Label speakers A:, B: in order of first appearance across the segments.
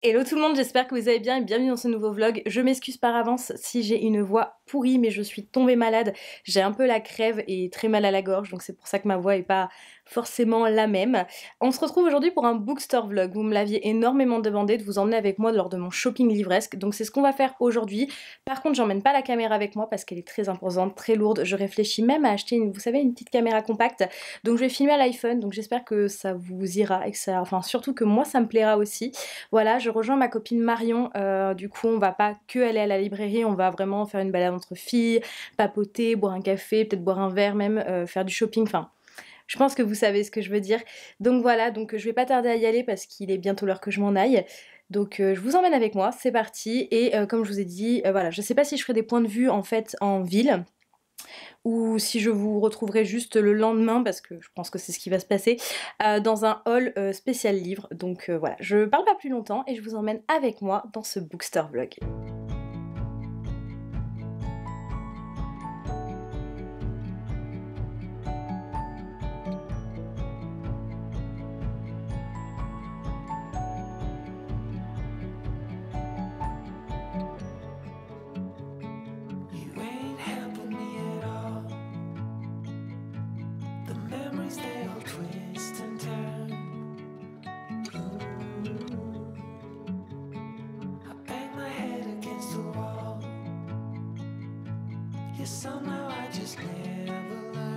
A: Hello tout le monde, j'espère que vous allez bien et bienvenue dans ce nouveau vlog. Je m'excuse par avance si j'ai une voix pourrie, mais je suis tombée malade. J'ai un peu la crève et très mal à la gorge, donc c'est pour ça que ma voix est pas forcément la même. On se retrouve aujourd'hui pour un bookstore vlog. Vous me l'aviez énormément demandé de vous emmener avec moi lors de mon shopping livresque, donc c'est ce qu'on va faire aujourd'hui. Par contre, j'emmène pas la caméra avec moi parce qu'elle est très imposante, très lourde. Je réfléchis même à acheter vous savez, une petite caméra compacte. Donc je vais filmer à l'iPhone, donc j'espère que ça vous ira et que ça, enfin surtout que moi ça me plaira aussi. Voilà, je rejoins ma copine Marion, du coup on va pas que aller à la librairie, on va vraiment faire une balade entre filles, papoter, boire un café, peut-être boire un verre même, faire du shopping, enfin je pense que vous savez ce que je veux dire. Donc voilà, donc je vais pas tarder à y aller parce qu'il est bientôt l'heure que je m'en aille. Donc je vous emmène avec moi, c'est parti. Et comme je vous ai dit, voilà, je sais pas si je ferai des points de vue en fait en ville ou si je vous retrouverai juste le lendemain, parce que je pense que c'est ce qui va se passer, dans un haul spécial livre. Donc voilà, je parle pas plus longtemps et je vous emmène avec moi dans ce bookstore vlog.
B: You ain't helping me at all. The memories they all twist and turn. I bang my head against the wall. Yeah, somehow I just never learn.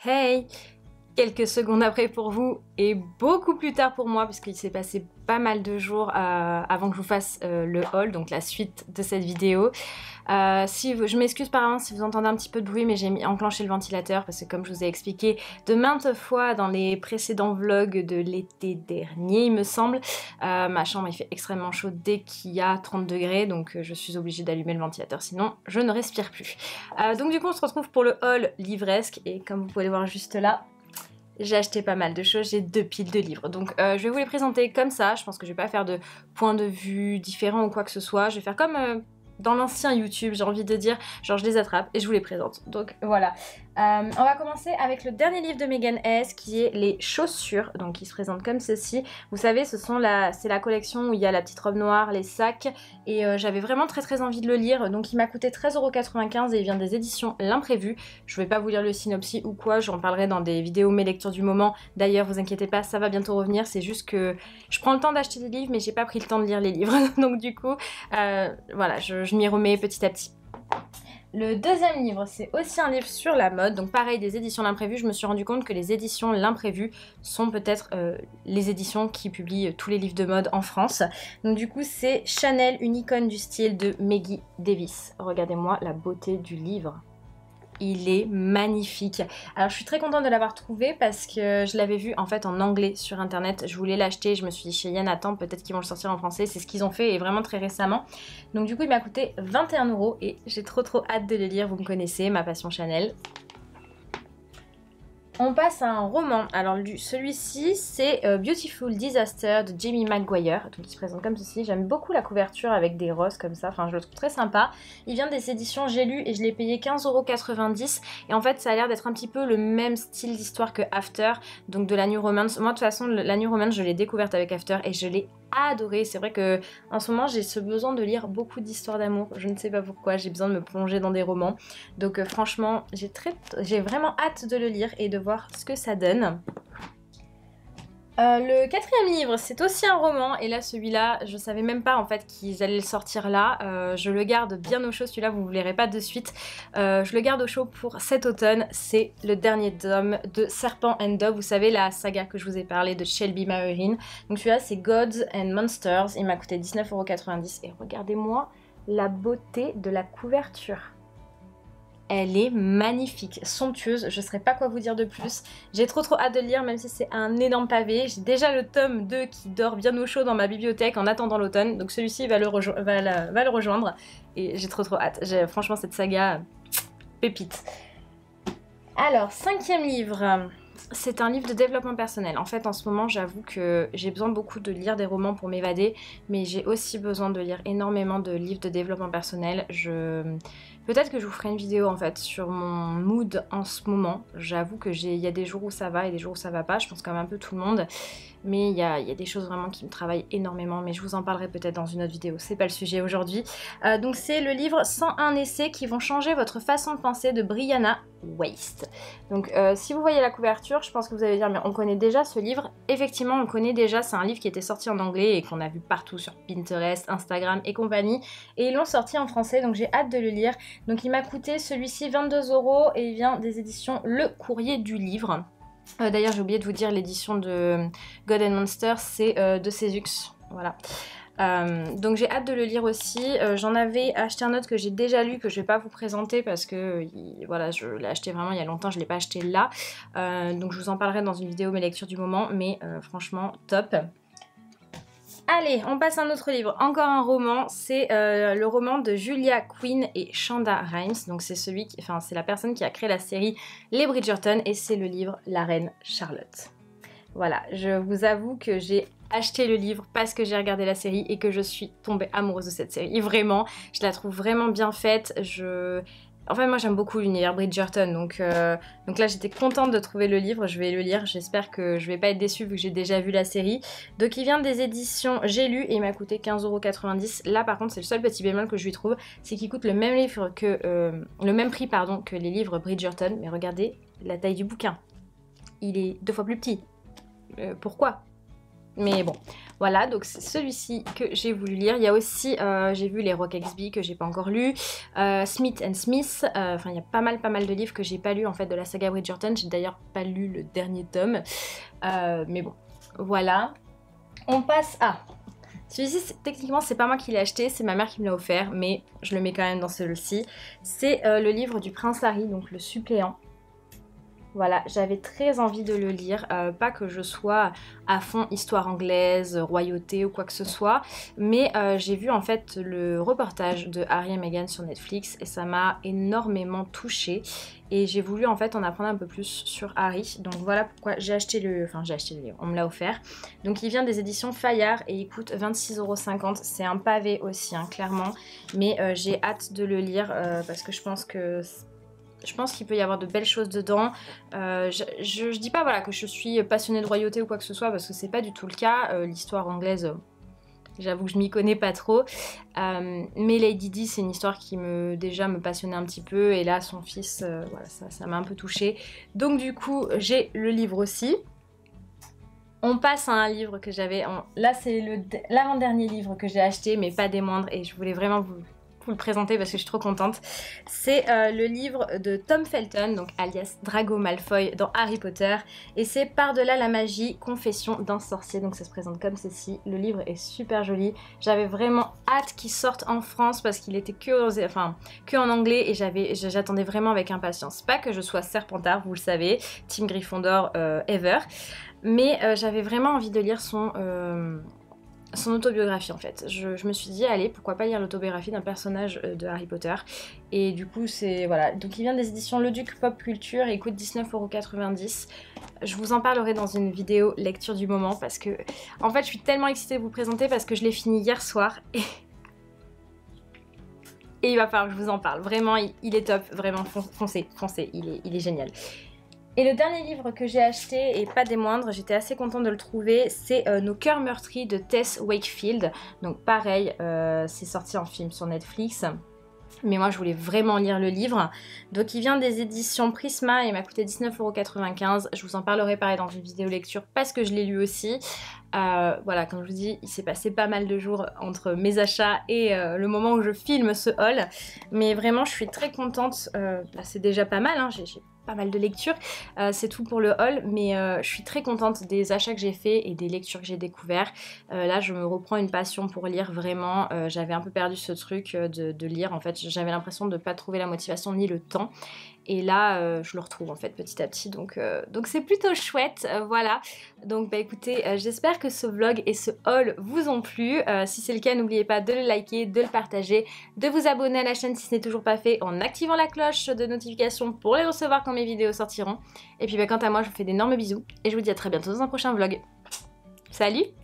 A: Hey! Quelques secondes après pour vous et beaucoup plus tard pour moi, puisqu'il s'est passé pas mal de jours avant que je vous fasse le haul, donc la suite de cette vidéo. Je m'excuse par avance si vous entendez un petit peu de bruit, mais j'ai enclenché le ventilateur parce que comme je vous ai expliqué de maintes fois dans les précédents vlogs de l'été dernier, il me semble, ma chambre il fait extrêmement chaud dès qu'il y a 30 degrés, donc je suis obligée d'allumer le ventilateur, sinon je ne respire plus. Donc du coup on se retrouve pour le haul livresque et comme vous pouvez le voir juste là, j'ai acheté pas mal de choses, j'ai 2 piles de livres. Donc je vais vous les présenter comme ça, je pense que je vais pas faire de point de vue différent ou quoi que ce soit. Je vais faire comme dans l'ancien YouTube, j'ai envie de dire, genre je les attrape et je vous les présente. Donc voilà. On va commencer avec le dernier livre de Megan Hess qui est Les chaussures, donc qui se présente comme ceci. Vous savez, c'est la collection où il y a la petite robe noire, les sacs, et j'avais vraiment très envie de le lire, donc il m'a coûté 13,95 € et il vient des éditions L'Imprévu. Je vais pas vous lire le synopsis ou quoi, j'en parlerai dans des vidéos mes lectures du moment. D'ailleurs, vous inquiétez pas, ça va bientôt revenir, c'est juste que je prends le temps d'acheter des livres, mais j'ai pas pris le temps de lire les livres, donc du coup, voilà, je m'y remets petit à petit. Le deuxième livre, c'est aussi un livre sur la mode, donc pareil des éditions L'Imprévu. Je me suis rendu compte que les éditions L'Imprévu sont peut-être les éditions qui publient tous les livres de mode en France. Donc du coup c'est Chanel, une icône du style de Maggie Davis. Regardez-moi la beauté du livre. Il est magnifique. Alors je suis très contente de l'avoir trouvé parce que je l'avais vu en fait en anglais sur internet. Je voulais l'acheter, je me suis dit chez Yann, attends, peut-être qu'ils vont le sortir en français. C'est ce qu'ils ont fait et vraiment très récemment. Donc du coup il m'a coûté 21 € et j'ai trop hâte de le lire. Vous me connaissez, ma passion Chanel. On passe à un roman. Alors celui-ci c'est Beautiful Disaster de Jamie McGuire. Donc il se présente comme ceci. J'aime beaucoup la couverture avec des roses comme ça. Enfin je le trouve très sympa. Il vient des éditions J'ai lu et je l'ai payé 15,90 €. Et en fait ça a l'air d'être un petit peu le même style d'histoire que After. Donc de la New Romance. Moi de toute façon la New Romance je l'ai découverte avec After et je l'ai adoré. C'est vrai que en ce moment j'ai ce besoin de lire beaucoup d'histoires d'amour. Je ne sais pas pourquoi, j'ai besoin de me plonger dans des romans. Donc franchement j'ai vraiment hâte de le lire et de voir ce que ça donne. Le quatrième livre, c'est aussi un roman, et là celui-là, je savais même pas en fait qu'ils allaient le sortir là. Je le garde bien au chaud, celui-là vous ne le verrez pas de suite. Je le garde au chaud pour cet automne, c'est le dernier tome de Serpent and Dove, vous savez la saga que je vous ai parlé de Shelby Maherin. Donc celui-là c'est Gods and Monsters, il m'a coûté 19,90 € et regardez-moi la beauté de la couverture. Elle est magnifique, somptueuse, je ne saurais pas quoi vous dire de plus. J'ai trop hâte de le lire, même si c'est un énorme pavé. J'ai déjà le tome 2 qui dort bien au chaud dans ma bibliothèque en attendant l'automne. Donc celui-ci va le rejoindre. Et j'ai trop hâte. Franchement, cette saga, pépite. Alors, cinquième livre. C'est un livre de développement personnel. En fait, en ce moment, j'avoue que j'ai besoin beaucoup de lire des romans pour m'évader, mais j'ai aussi besoin de lire énormément de livres de développement personnel. Peut-être que je vous ferai une vidéo en fait sur mon mood en ce moment. J'avoue que il y a des jours où ça va et des jours où ça va pas. Je pense comme un peu tout le monde. Mais il y a des choses vraiment qui me travaillent énormément, mais je vous en parlerai peut-être dans une autre vidéo, c'est pas le sujet aujourd'hui. Donc c'est le livre 101 essais qui vont changer votre façon de penser de Brianna Wiest. Donc si vous voyez la couverture, je pense que vous allez dire mais on connaît déjà ce livre. Effectivement on le connaît déjà, c'est un livre qui était sorti en anglais et qu'on a vu partout sur Pinterest, Instagram et compagnie. Et ils l'ont sorti en français, donc j'ai hâte de le lire. Donc il m'a coûté celui-ci 22 € et il vient des éditions Le Courrier du Livre. D'ailleurs j'ai oublié de vous dire l'édition de God and Monster, c'est de Césux, voilà. Donc j'ai hâte de le lire aussi. J'en avais acheté un autre que j'ai déjà lu, que je vais pas vous présenter parce que voilà, je l'ai acheté vraiment il y a longtemps, je l'ai pas acheté là. Donc je vous en parlerai dans une vidéo mes lectures du moment, mais franchement top. Allez, on passe à un autre livre, encore un roman, c'est le roman de Julia Quinn et Shonda Rhimes, donc c'est c'est la personne qui a créé la série Les Bridgerton et c'est le livre La Reine Charlotte. Voilà, je vous avoue que j'ai acheté le livre parce que j'ai regardé la série et que je suis tombée amoureuse de cette série, vraiment, je la trouve vraiment bien faite, En fait, moi j'aime beaucoup l'univers Bridgerton, donc là j'étais contente de trouver le livre, je vais le lire, j'espère que je vais pas être déçue vu que j'ai déjà vu la série. Donc il vient des éditions J'ai lu et il m'a coûté 15,90 €. Là par contre c'est le seul petit bémol que je lui trouve, c'est qu'il coûte le même prix que les livres Bridgerton, mais regardez la taille du bouquin, il est 2 fois plus petit. Pourquoi ? Mais bon, voilà, donc c'est celui-ci que j'ai voulu lire. Il y a aussi, j'ai vu les Rockexby que j'ai pas encore lu, Smith & Smith, enfin il y a pas mal de livres que j'ai pas lu en fait de la saga Bridgerton. J'ai d'ailleurs pas lu le dernier tome, mais bon, voilà. On passe à... Celui-ci, techniquement, c'est pas moi qui l'ai acheté, c'est ma mère qui me l'a offert, mais je le mets quand même dans celui-ci. C'est le livre du Prince Harry, donc le suppléant. Voilà, j'avais très envie de le lire, pas que je sois à fond histoire anglaise, royauté ou quoi que ce soit, mais j'ai vu en fait le reportage de Harry et Meghan sur Netflix et ça m'a énormément touchée et j'ai voulu en fait en apprendre un peu plus sur Harry, donc voilà pourquoi j'ai acheté le livre, on me l'a offert. Donc il vient des éditions Fayard et il coûte 26,50 €, c'est un pavé aussi hein, clairement, mais j'ai hâte de le lire parce que je pense qu'il peut y avoir de belles choses dedans. Je dis pas voilà, que je suis passionnée de royauté ou quoi que ce soit parce que c'est pas du tout le cas. L'histoire anglaise, j'avoue que je m'y connais pas trop. Mais Lady Di, c'est une histoire qui déjà me passionnait un petit peu. Et là, son fils, voilà, ça m'a un peu touchée. Donc du coup, j'ai le livre aussi. On passe à un livre que j'avais... Là, c'est l'avant-dernier livre que j'ai acheté, mais pas des moindres. Et je voulais vraiment vous le présenter parce que je suis trop contente. C'est le livre de Tom Felton, donc alias Drago Malfoy dans Harry Potter, et c'est Par-delà la magie, confession d'un sorcier. Donc ça se présente comme ceci. Le livre est super joli. J'avais vraiment hâte qu'il sorte en France parce qu'il était que en anglais et j'attendais vraiment avec impatience. Pas que je sois Serpentard, vous le savez, Team Gryffondor ever, mais j'avais vraiment envie de lire son autobiographie en fait. Je me suis dit allez pourquoi pas lire l'autobiographie d'un personnage de Harry Potter et du coup c'est voilà, donc il vient des éditions Le Duc Pop Culture et il coûte 19,90 €. Je vous en parlerai dans une vidéo lecture du moment parce que en fait je suis tellement excitée de vous présenter parce que je l'ai fini hier soir et il va falloir que je vous en parle, vraiment il est top, vraiment foncez, il est génial. Et le dernier livre que j'ai acheté, et pas des moindres, j'étais assez contente de le trouver, c'est Nos cœurs meurtris de Tess Wakefield. Donc pareil, c'est sorti en film sur Netflix. Mais moi je voulais vraiment lire le livre. Donc il vient des éditions Prisma et il m'a coûté 19,95 €. Je vous en parlerai pareil dans une vidéo lecture parce que je l'ai lu aussi. Voilà, comme je vous dis, il s'est passé pas mal de jours entre mes achats et le moment où je filme ce haul. Mais vraiment je suis très contente, là c'est déjà pas mal, hein, j'ai pas mal de lectures, c'est tout pour le haul, mais je suis très contente des achats que j'ai faits et des lectures que j'ai découvertes. Là je me reprends une passion pour lire vraiment, j'avais un peu perdu ce truc de lire en fait, j'avais l'impression de ne pas trouver la motivation ni le temps Et là, je le retrouve en fait petit à petit, donc c'est plutôt chouette, voilà. Donc bah écoutez, j'espère que ce vlog et ce haul vous ont plu. Si c'est le cas, n'oubliez pas de le liker, de le partager, de vous abonner à la chaîne si ce n'est toujours pas fait en activant la cloche de notification pour les recevoir quand mes vidéos sortiront. Et puis bah, quant à moi, je vous fais d'énormes bisous et je vous dis à très bientôt dans un prochain vlog. Salut!